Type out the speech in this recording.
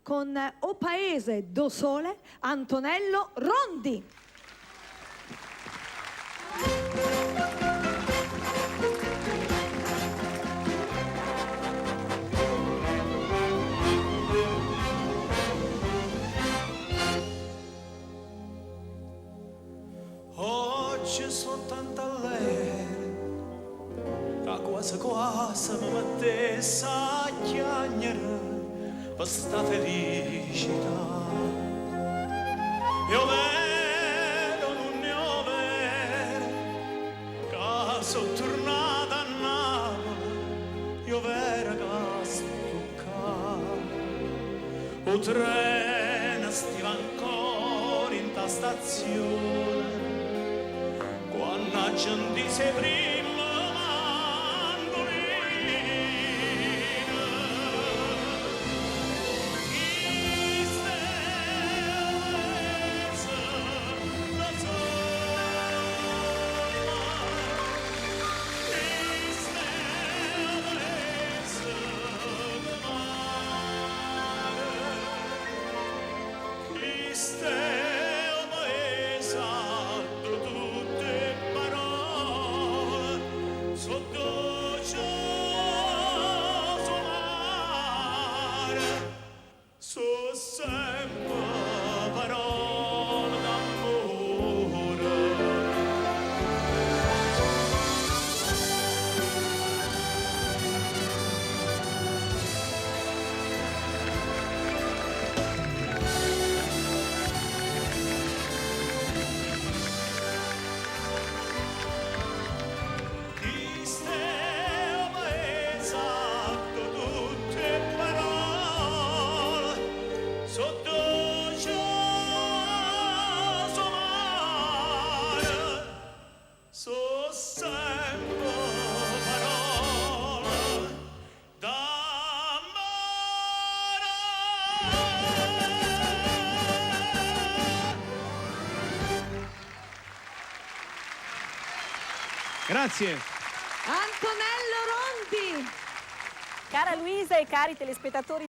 con O Paese do Sole, Antonello Rondi. Oggi sono tanta lei, che quasi quasi mi mettesse a chiagnere per sta felicità. Io vedo, non ne ho vero, che sono tornata a Napoli, io vero che sto qua. O treno stiva ancora in ta stazione, quando la gente si prima mandolina. Chi stesse da sola, chi stesse da mare, chi stesse Grazie. Antonello Rondi. Cara Luisa e cari telespettatori